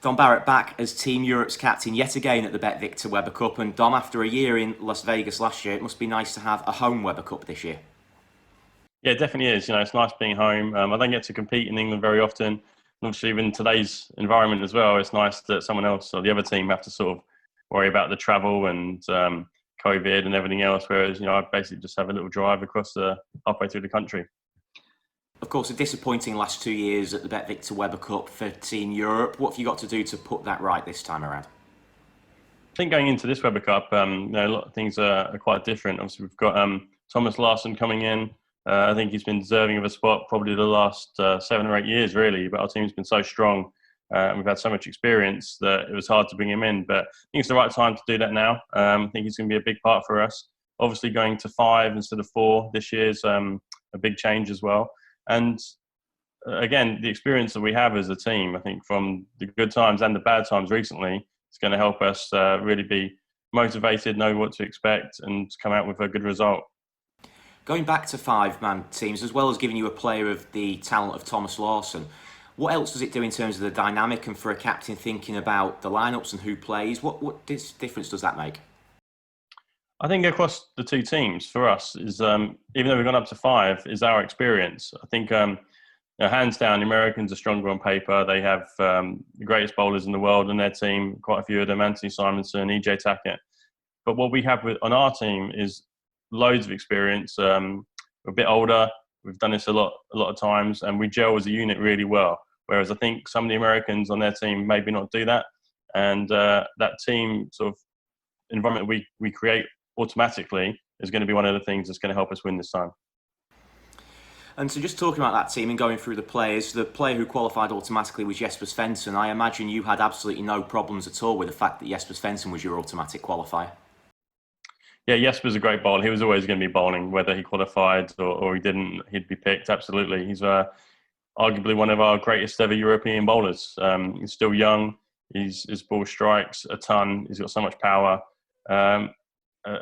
Dom Barrett back as Team Europe's captain yet again at the BetVictor Weber Cup. And Dom, after a year in Las Vegas last year, it must be nice to have a home Weber Cup this year. Yeah, it definitely is. It's nice being home. I don't get to compete in England very often. And obviously, in today's environment as well, it's nice that someone else or the other team have to sort of worry about the travel and COVID and everything else. Whereas, I basically just have a little drive across the halfway through the country. Of course, a disappointing last 2 years at the BetVictor Weber Cup for Team Europe. What have you got to do to put that right this time around? I think going into this Weber Cup, a lot of things are quite different. Obviously, we've got Thomas Larson coming in. I think he's been deserving of a spot probably the last 7 or 8 years, really. But our team's been so strong and we've had so much experience that it was hard to bring him in. But I think it's the right time to do that now. I think he's going to be a big part for us. Obviously, going to 5 instead of 4 this year is a big change as well. And again, the experience that we have as a team, I think from the good times and the bad times recently, it's going to help us really be motivated, know what to expect, and come out with a good result. Going back to 5-man teams, as well as giving you a player of the talent of Thomas Larson, what else does it do in terms of the dynamic and for a captain thinking about the lineups and who plays? What difference does that make? I think across the two teams for us is even though we've gone up to 5, is our experience. I think hands down, the Americans are stronger on paper. They have the greatest bowlers in the world in their team. Quite a few of them: Anthony Simonson, EJ Tackett. But what we have on our team is loads of experience. We're a bit older. We've done this a lot of times, and we gel as a unit really well. Whereas I think some of the Americans on their team maybe not do that, and that team sort of environment we create automatically is going to be one of the things that's going to help us win this time. And so just talking about that team and going through the players, the player who qualified automatically was Jesper Svensson. I imagine you had absolutely no problems at all with the fact that Jesper Svensson was your automatic qualifier. Yeah, Jesper's a great bowler. He was always going to be bowling, whether he qualified or he didn't, he'd be picked, absolutely. He's arguably one of our greatest ever European bowlers. He's still young. His ball strikes a ton. He's got so much power.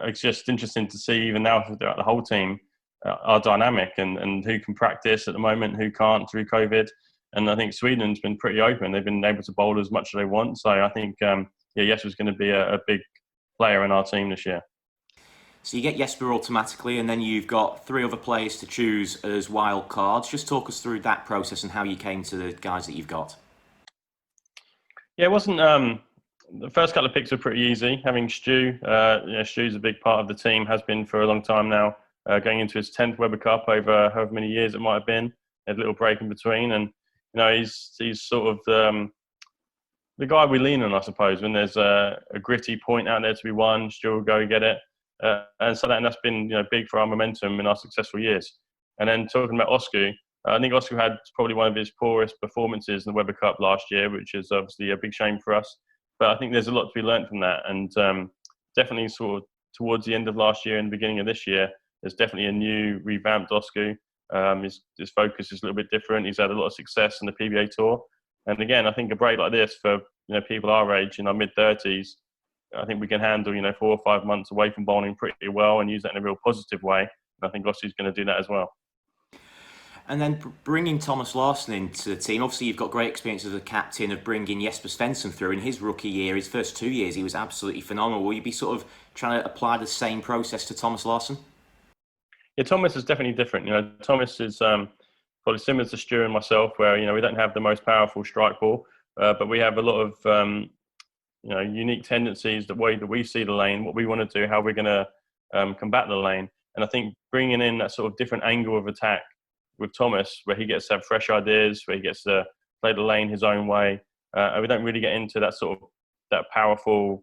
It's just interesting to see, even now, throughout the whole team, our dynamic and who can practice at the moment, who can't through COVID. And I think Sweden's been pretty open. They've been able to bowl as much as they want. So I think, Jesper's going to be a big player in our team this year. So you get Jesper automatically, and then you've got 3 other players to choose as wildcards. Just talk us through that process and how you came to the guys that you've got. Yeah, it wasn't. The first couple of picks were pretty easy. Having Stu, Stu's a big part of the team, has been for a long time now. Going into his 10th Weber Cup over however many years it might have been. He had a little break in between, and he's sort of the guy we lean on, I suppose. When there's a gritty point out there to be won, Stu will go get it. And that's been big for our momentum in our successful years. And then talking about Oscar, I think Oscar had probably one of his poorest performances in the Weber Cup last year, which is obviously a big shame for us. But I think there's a lot to be learned from that. And definitely sort of towards the end of last year and the beginning of this year, there's definitely a new revamped Oscar. His focus is a little bit different. He's had a lot of success in the PBA Tour. And again, I think a break like this for people our age, in our mid-30s, I think we can handle 4 or 5 months away from bowling pretty well and use that in a real positive way. And I think Oscar's going to do that as well. And then bringing Thomas Larson into the team, obviously you've got great experience as a captain of bringing Jesper Svensson through. In his rookie year, his first 2 years, he was absolutely phenomenal. Will you be sort of trying to apply the same process to Thomas Larson? Yeah, Thomas is definitely different. Thomas is probably similar to Stu and myself, where we don't have the most powerful strike ball, but we have a lot of unique tendencies, the way that we see the lane, what we want to do, how we're going to combat the lane. And I think bringing in that sort of different angle of attack with Thomas, where he gets to have fresh ideas, where he gets to play the lane his own way. We don't really get into that powerful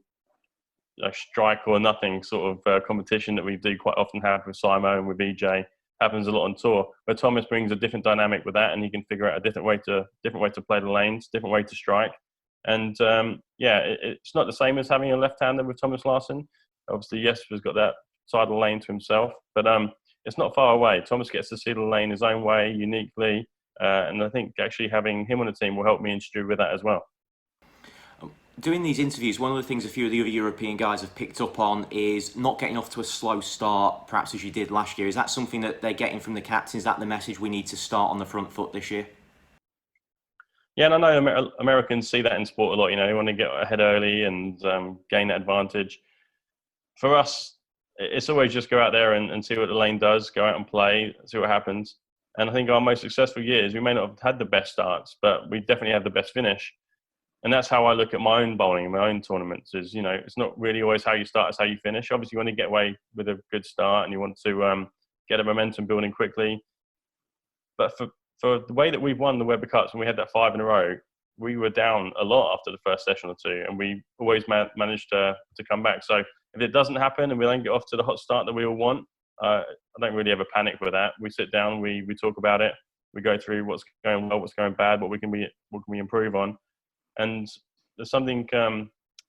strike or nothing sort of competition that we do quite often have with Simo and with EJ. Happens a lot on tour. But Thomas brings a different dynamic with that, and he can figure out a different way to play the lanes, different way to strike. And it's not the same as having a left-hander with Thomas Larson. Obviously, Jesper's got that side of the lane to himself, but it's not far away. Thomas gets to see the lane his own way, uniquely, and I think actually having him on the team will help me and Stu with that as well. Doing these interviews, one of the things a few of the other European guys have picked up on is not getting off to a slow start, perhaps as you did last year. Is that something that they're getting from the captain? Is that the message we need to start on the front foot this year? Yeah, and I know Americans see that in sport a lot. They want to get ahead early and gain that advantage. For us, it's always just go out there and see what the lane does, go out and play, see what happens. And I think our most successful years, we may not have had the best starts, but we definitely had the best finish. And that's how I look at my own bowling, my own tournaments. Is it's not really always how you start; it's how you finish. Obviously, you want to get away with a good start, and you want to get a momentum building quickly. But for the way that we've won the Weber Cups, and we had that 5 in a row, we were down a lot after the first session or two, and we always managed to come back. So if it doesn't happen and we don't get off to the hot start that we all want, I don't really ever panic with that. We sit down, we talk about it, we go through what's going well, what's going bad, what can we improve on, and there's something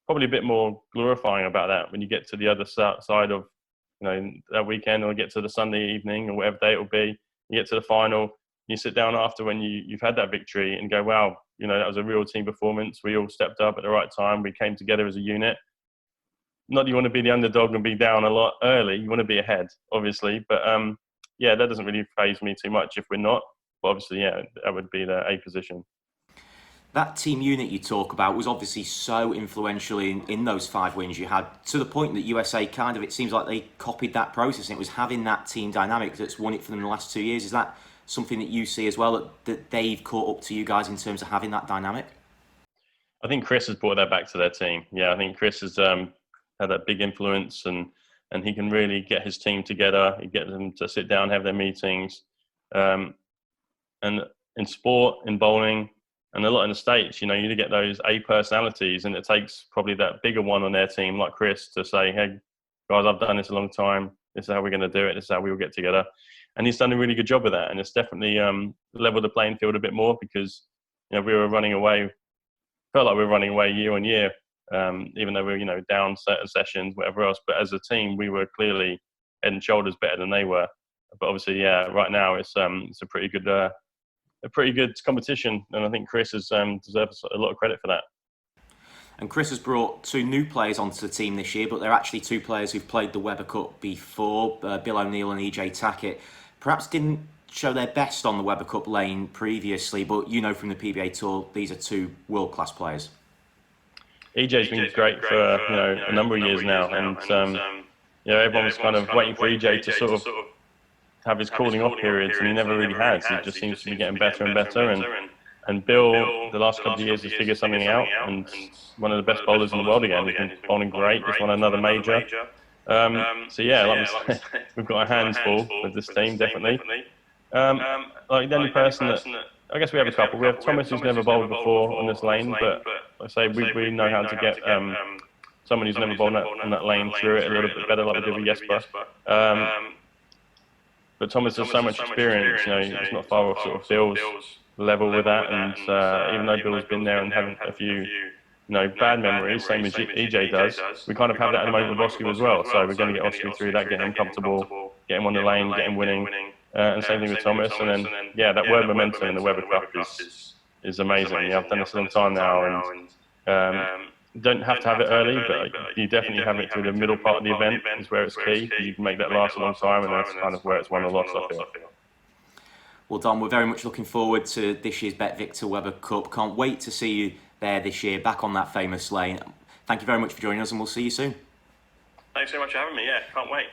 probably a bit more glorifying about that when you get to the other side of that weekend, or get to the Sunday evening or whatever day it will be. You get to the final, you sit down after when you've had that victory and go, wow, that was a real team performance. We all stepped up at the right time. We came together as a unit. Not that you want to be the underdog and be down a lot early. You want to be ahead, obviously. But that doesn't really faze me too much if we're not. But obviously, that would be the A position. That team unit you talk about was obviously so influential in those 5 wins you had, to the point that USA kind of, it seems like they copied that process, and it was having that team dynamic that's won it for them in the last 2 years. Is that something that you see as well, that they've caught up to you guys in terms of having that dynamic? I think Chris has brought that back to their team. Yeah, I think Chris has had that big influence, and he can really get his team together. He gets them to sit down, have their meetings. And in sport, in bowling, and a lot in the States, you get those A personalities, and it takes probably that bigger one on their team, like Chris, to say, hey, guys, I've done this a long time. This is how we're going to do it. This is how we will get together. And he's done a really good job of that. And it's definitely leveled the playing field a bit more, because, we were running away, felt like we were running away year on year, even though we were, down certain sessions, whatever else. But as a team, we were clearly head and shoulders better than they were. But obviously, right now it's a pretty good competition, and I think Chris has deserves a lot of credit for that. And Chris has brought 2 new players onto the team this year, but they're actually 2 players who've played the Weber Cup before, Bill O'Neill and EJ Tackett. Perhaps didn't show their best on the Weber Cup lane previously, but from the PBA Tour, these are 2 world-class players. EJ's been great for a number of years now, and everyone's kind of waiting for EJ to sort of have his cooling off periods, and he never really has. He just seems to be getting better and better. And Bill, the last couple of years, has figured something out, and one of the best bowlers in the world again. He's been bowling great. Just won another major. Like we said, we've got our hands full with this team, definitely. Like the only person that, I guess we have a couple. We have Thomas, who's never bowled before on this lane, but like I say, we know how to get someone who's never bowled on that lane through it a little bit better, like we did with Jesper. But Thomas has so much experience. He's not far off sort of Bill's level with that, and even though Bill's been there and having a few bad memories, same as EJ does, we kind of have that at the moment with Oscar as well. So we're going to get Oscar through that, get him comfortable, get him on the lane, get him winning, and same thing with Thomas. And then that word momentum in the Weber Cup is amazing. I've done this a long time now, and don't have to have it early, but you definitely have it through the middle part of the event is where it's key. You can make that last a long time, and that's kind of where it's won or lost, I feel. Well, Dom, we're very much looking forward to this year's BetVictor Weber Cup. Can't wait to see you there this year, back on that famous lane. Thank you very much for joining us, and we'll see you soon. Thanks so much for having me. Yeah, can't wait.